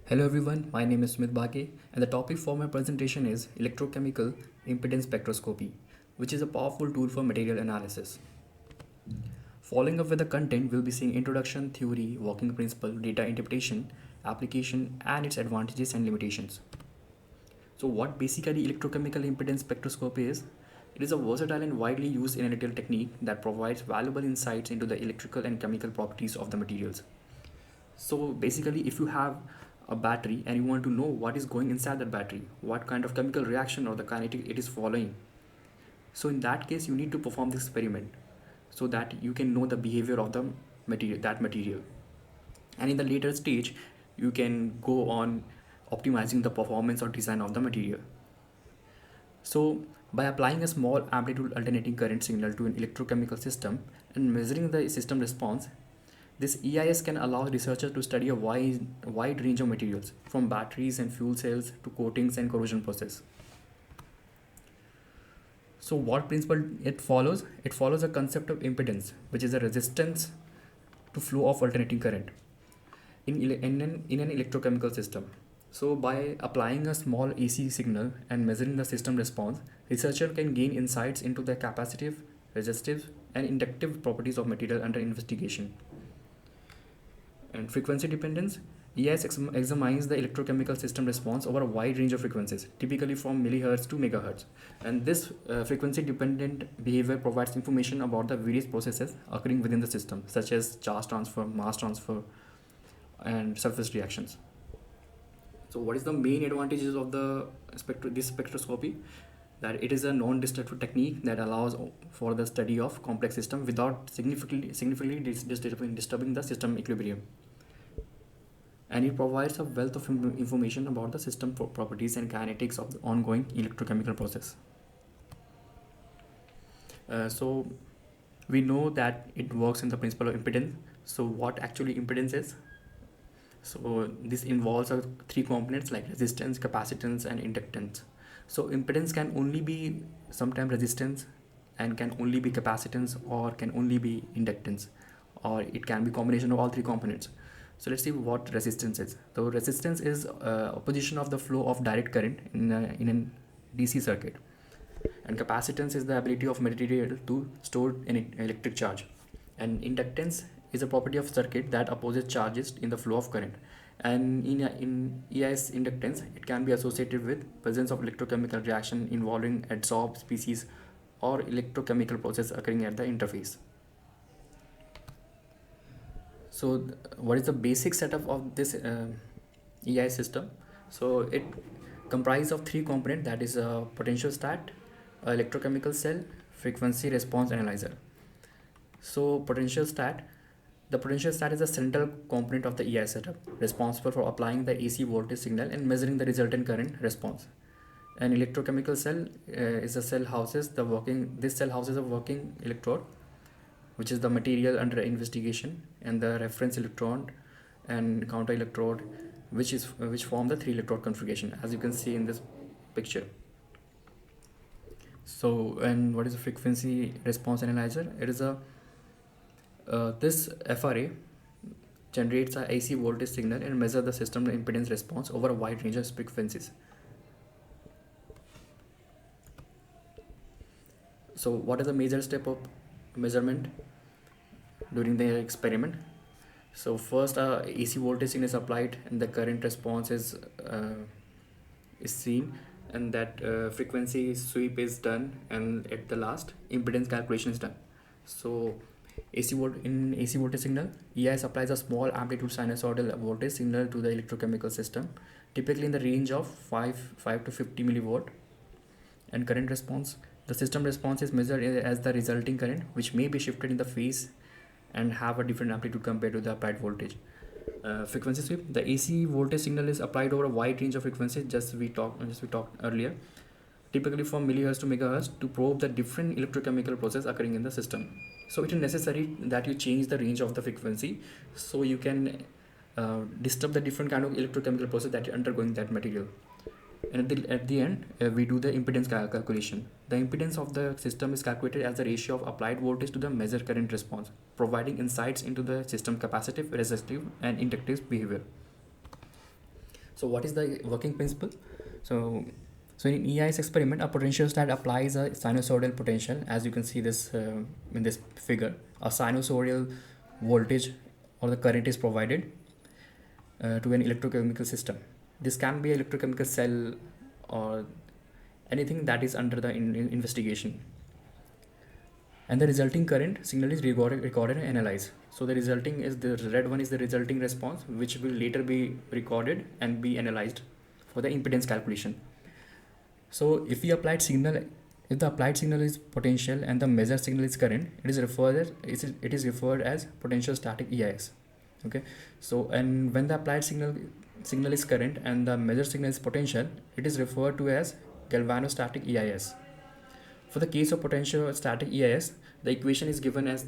Hello everyone, my name is Sumit Bage and the topic for my presentation is Electrochemical Impedance Spectroscopy, which is a powerful tool for material analysis. Following up with the content, we'll be seeing introduction, theory, working principle, data interpretation, application, and its advantages and limitations. So what basically electrochemical impedance spectroscopy is? It is a versatile and widely used analytical technique that provides valuable insights into the electrical and chemical properties of the materials. So basically, if you have a battery and you want to know what is going inside that battery, what kind of chemical reaction or the kinetic it is following, so in that case you need to perform this experiment so that you can know the behavior of the material, and in the later stage you can go on optimizing the performance or design of the material. So by applying a small amplitude alternating current signal to an electrochemical system and measuring the system response, this EIS can allow researchers to study a wide range of materials, from batteries and fuel cells to coatings and corrosion process. So what principle it follows? It follows a concept of impedance, which is a resistance to flow of alternating current in an electrochemical system. So by applying a small AC signal and measuring the system response, researcher can gain insights into the capacitive, resistive, and inductive properties of material under investigation. And frequency dependence, EIS examines the electrochemical system response over a wide range of frequencies, typically from millihertz to megahertz. And this frequency dependent behavior provides information about the various processes occurring within the system, such as charge transfer, mass transfer, and surface reactions. So what is the main advantages of this spectroscopy? That it is a non-destructive technique that allows for the study of complex system without significantly disturbing the system equilibrium. And it provides a wealth of information about the system properties and kinetics of the ongoing electrochemical process. So we know that it works in the principle of impedance. So what actually impedance is? So this involves three components like resistance, capacitance, and inductance. So impedance can only be sometimes resistance, and can only be capacitance, or can only be inductance, or it can be combination of all three components. So let's see what resistance is. So resistance is opposition of the flow of direct current in a DC circuit, and capacitance is the ability of material to store an electric charge, and inductance is a property of circuit that opposes charges in the flow of current. And in EIS inductance, it can be associated with presence of electrochemical reaction involving adsorbed species or electrochemical process occurring at the interface. So what is the basic setup of this EIS system? So it comprises of three components, that is a potential stat, a electrochemical cell, frequency response analyzer. So the potential stat is the central component of the EIS setup, responsible for applying the AC voltage signal and measuring the resultant current response. An electrochemical cell is a cell houses the working. This cell houses a working electrode, which is the material under investigation, and the reference electron and counter electrode, which form the three electrode configuration, as you can see in this picture. So, and what is a frequency response analyzer? It is a this FRA generates a AC voltage signal and measures the system impedance response over a wide range of frequencies. So what is the major step of measurement during the experiment? So first AC voltage signal is applied and the current response is seen, and that frequency sweep is done, and at the last impedance calculation is done. So AC voltage signal, EIS applies a small amplitude sinusoidal voltage signal to the electrochemical system, typically in the range of 5 to 50 millivolt. And current response, the system response is measured as the resulting current, which may be shifted in the phase and have a different amplitude compared to the applied voltage. Frequency sweep, the AC voltage signal is applied over a wide range of frequencies, just we talked earlier, typically from millihertz to megahertz, to probe the different electrochemical process occurring in the system. So it is necessary that you change the range of the frequency so you can disturb the different kind of electrochemical process that you're undergoing that material. And at the end, we do the impedance calculation. The impedance of the system is calculated as the ratio of applied voltage to the measured current response, providing insights into the system capacitive, resistive, and inductive behavior. So what is the working principle? So, so in EIS experiment, a potentiostat applies a sinusoidal potential, as you can see this in this figure. A sinusoidal voltage or the current is provided to an electrochemical system. This can be an electrochemical cell or anything that is under the investigation. And the resulting current signal is recorded and analyzed. So the resulting is the red one is the resulting response, which will later be recorded and be analyzed for the impedance calculation. So if the applied signal is potential and the measured signal is current, it is referred as potential static EIS. Okay, so and when the applied signal is current and the measured signal is potential, it is referred to as galvanostatic EIS. For the case of potential static EIS, the equation is given as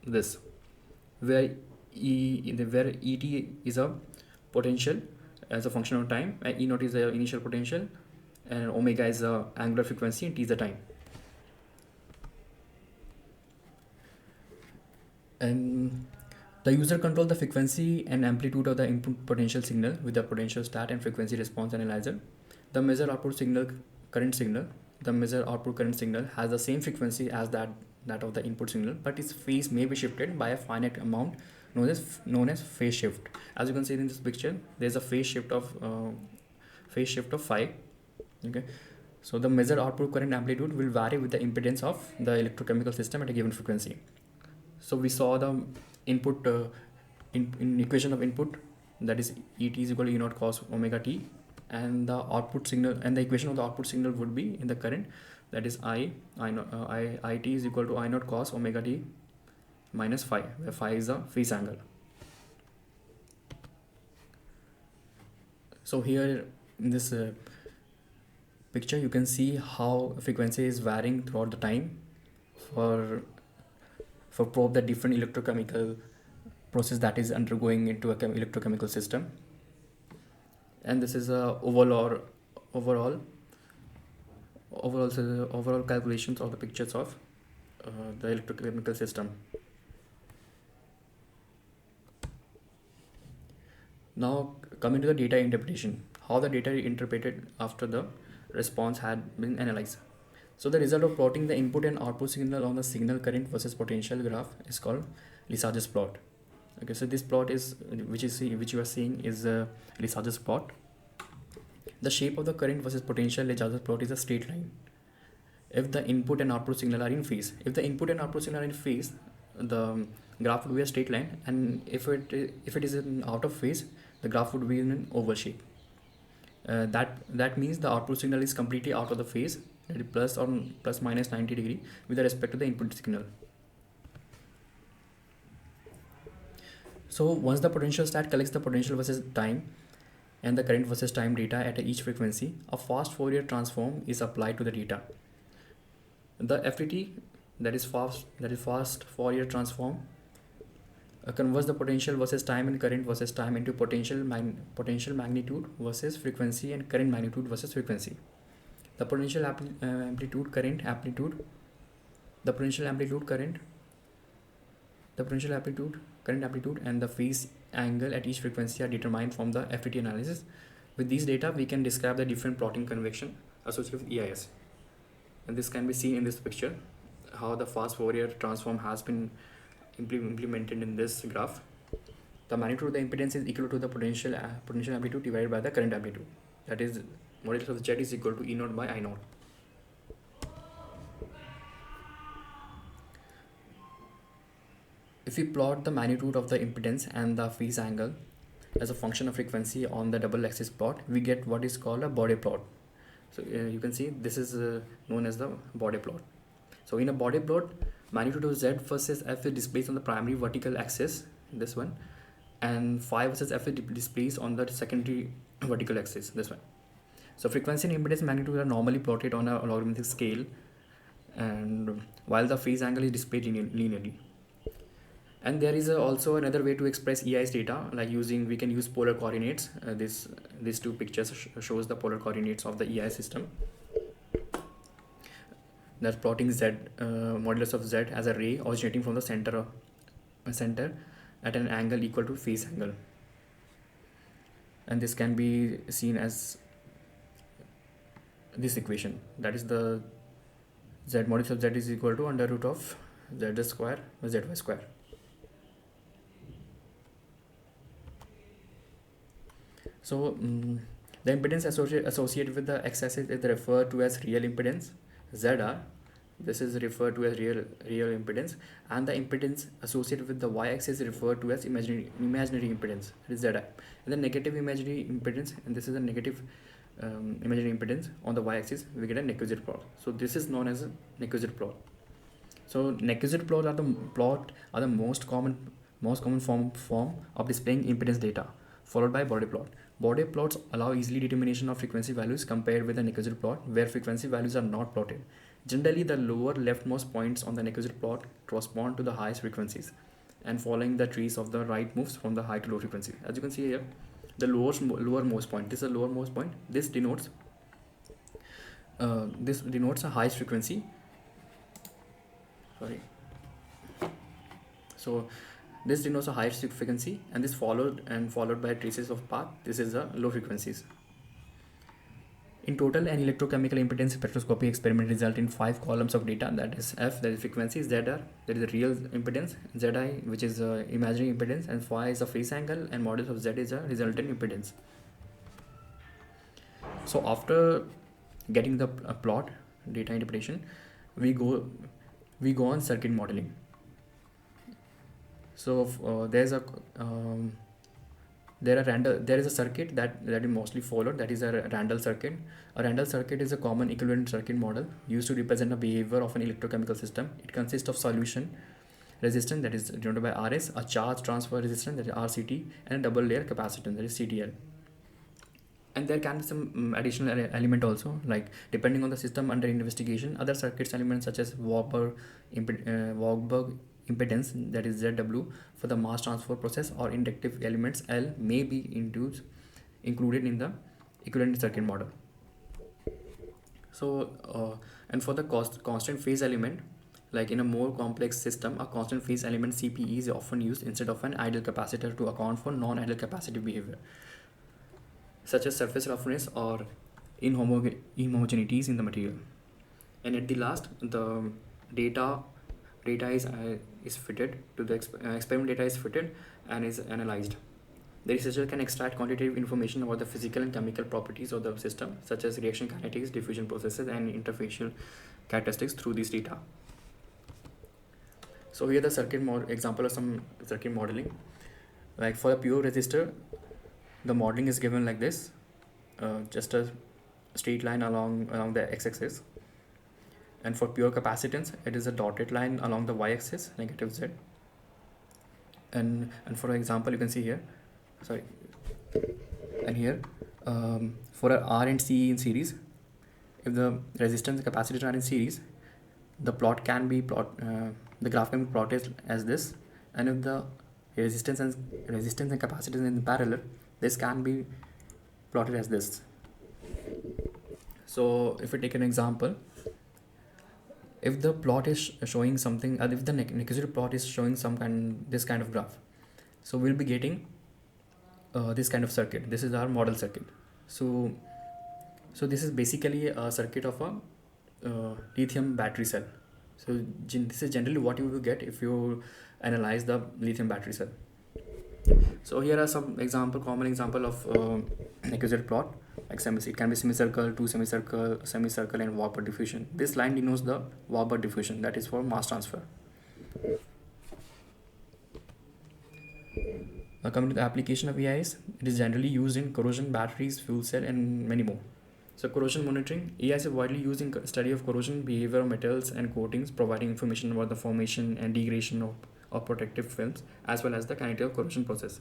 this, where where ET is a potential as a function of time, and E naught is the initial potential, and omega is the angular frequency, and T is the time. And the user controls the frequency and amplitude of the input potential signal with the potential stat and frequency response analyzer. The measured output signal, current signal, the measured output current signal has the same frequency as that of the input signal, but its phase may be shifted by a finite amount known as phase shift. As you can see in this picture, there is a phase shift of phi. Okay, so the measured output current amplitude will vary with the impedance of the electrochemical system at a given frequency. So we saw the input in equation of input, that is Et is equal to E naught cos omega t, and the output signal and the equation of the output signal would be in the current, that is IT is equal to I naught cos omega t minus phi, where phi is the phase angle. So here in this picture you can see how frequency is varying throughout the time for probe the different electrochemical process that is undergoing into a electrochemical system. And this is a overall calculations of the pictures of the electrochemical system. Now coming to the data interpretation, how the data is interpreted after the response had been analyzed. So the result of plotting the input and output signal on the signal current versus potential graph is called Lissajous plot. Okay, so this plot is which you are seeing is a Lissajous plot. The shape of the current versus potential Lissajous plot is a straight line if the input and output signal are in phase. If the input and output signal are in phase, the graph would be a straight line, and if it is in out of phase, the graph would be in an oval shape. That means the output signal is completely out of the phase, plus or plus minus 90 degree with respect to the input signal. So once the potential stat collects the potential versus time and the current versus time data at each frequency, a fast Fourier transform is applied to the data. The FTT, that is fast Fourier transform, converts the potential versus time and current versus time into potential magnitude versus frequency and current magnitude versus frequency. The potential amplitude current amplitude, the potential amplitude current amplitude and the phase angle at each frequency are determined from the FTT analysis. With these data, we can describe the different plotting convection associated with EIS. And this can be seen in this picture, how the fast Fourier transform has been implemented in this graph. The magnitude of the impedance is equal to the potential amplitude divided by the current amplitude. That is, modulus of Z is equal to E naught by I naught. If we plot the magnitude of the impedance and the phase angle as a function of frequency on the double axis plot, we get what is called a Bode plot. So you can see this is known as the Bode plot. So in a Bode plot, magnitude of Z versus F is displayed on the primary vertical axis, this one, and phi versus F is displayed on the secondary vertical axis, this one. So frequency and impedance magnitude are normally plotted on a logarithmic scale, and while the phase angle is displayed linearly. And there is also another way to express EIS data, like we can use polar coordinates. These two pictures shows the polar coordinates of the EIS system. That's plotting Z, modulus of Z as a ray originating from the center at an angle equal to phase angle. and this can be seen as this equation, that is the z modulus of z is equal to under root of z square by zy square. So the impedance associated with the x-axis is referred to as real impedance, ZR. This is referred to as real impedance, and the impedance associated with the y-axis is referred to as imaginary impedance, that is ZI. And the negative imaginary impedance, and this is a negative imaginary impedance on the y-axis, we get a Nyquist plot. So this is known as a Nyquist plot. So Nyquist plots are the most common form of displaying impedance data, followed by Bode plot. Bode plots allow easily determination of frequency values compared with a Nyquist plot, where frequency values are not plotted. Generally, the lower leftmost points on the Nyquist plot correspond to the highest frequencies, and following the trees of the right moves from the high to low frequency. As you can see here, the lowermost point. This is the lowermost point. This denotes a highest frequency. Sorry. So this denotes a higher frequency, and this followed by traces of path. This is the low frequencies. In total, an electrochemical impedance spectroscopy experiment results in 5 columns of data, that is F, that is frequency, ZR, that is the real impedance, ZI, which is imaginary impedance, and phi is a phase angle, and modulus of Z is a resultant impedance. So after getting the plot data interpretation, we go on circuit modeling. So there is a circuit that is mostly followed, that is a Randall circuit. A Randall circuit is a common equivalent circuit model used to represent the behavior of an electrochemical system. It consists of solution resistance, that is denoted by Rs, a charge transfer resistance, that is RCT, and a double layer capacitance, that is CTL. And there can be some additional element also, like depending on the system under investigation, other circuits elements such as Warburg impedance, that is ZW, for the mass transfer process, or inductive elements L may be included in the equivalent circuit model. So and for the constant phase element, like in a more complex system, a constant phase element CPE is often used instead of an ideal capacitor to account for non-ideal capacitive behavior, such as surface roughness or inhomogeneities in the material. And at the last, the data is fitted to the experiment data is fitted and is analyzed. The researcher can extract quantitative information about the physical and chemical properties of the system, such as reaction kinetics, diffusion processes, and interfacial characteristics through these data. So here the example of some circuit modeling. Like for a pure resistor, the modeling is given like this, just a straight line along the x-axis. And for pure capacitance, it is a dotted line along the y-axis, negative Z. And for example, you can see here, and here, for a R and C in series, if the resistance and capacitor are in series, the plot can be the graph can be plotted as this, and if the resistance and capacitance in parallel, this can be plotted as this. So if we take an example, if the plot is showing something, if the Nyquist plot is showing this kind of graph, so we'll be getting this kind of circuit. This is our model circuit. So this is basically a circuit of a lithium battery cell. So this is generally what you will get if you analyze the lithium battery cell. So here are some common example of Nyquist plot. Like it can be semicircle, two semicircle, and Warburg diffusion. This line denotes the Warburg diffusion, that is for mass transfer. Now coming to the application of EIS, it is generally used in corrosion, batteries, fuel cell, and many more. So corrosion monitoring, EIS is widely used in study of corrosion behavior of metals and coatings, providing information about the formation and degradation of protective films, as well as the kinetic corrosion process.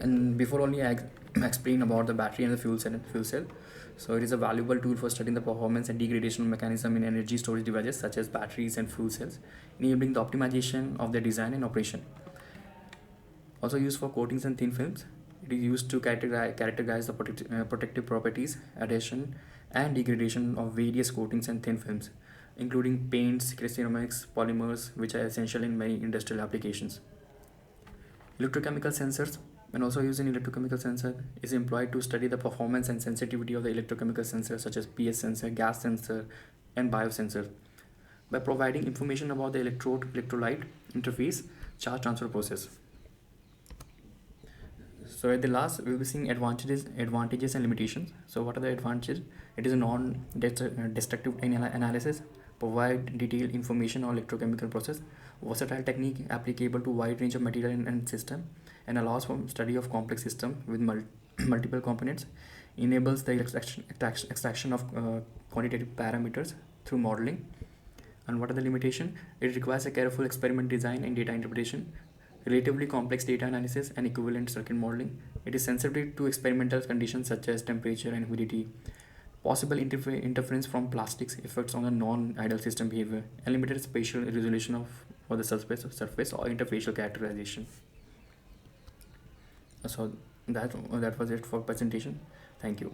And before only I explain about the battery and the fuel cell. So it is a valuable tool for studying the performance and degradation mechanism in energy storage devices such as batteries and fuel cells, enabling the optimization of their design and operation. Also used for coatings and thin films. It is used to characterize the protective properties, adhesion, and degradation of various coatings and thin films, including paints, ceramics, polymers, which are essential in many industrial applications. Electrochemical sensors And also using electrochemical sensor is employed to study the performance and sensitivity of the electrochemical sensors such as pH sensor, gas sensor, and biosensor by providing information about the electrolyte interface charge transfer process. So at the last, we'll be seeing advantages and limitations. So what are the advantages? It is a non-destructive analysis, provide detailed information on electrochemical process, versatile technique applicable to wide range of material and system, and allows for study of complex system with multiple components, enables the extraction of quantitative parameters through modeling. And what are the limitations? It requires a careful experiment design and data interpretation, relatively complex data analysis and equivalent circuit modeling. It is sensitive to experimental conditions such as temperature and humidity, possible interference from plastics, effects on the non-ideal system behavior, and limited spatial resolution for the surface or interfacial characterization. So that was it for presentation. Thank you.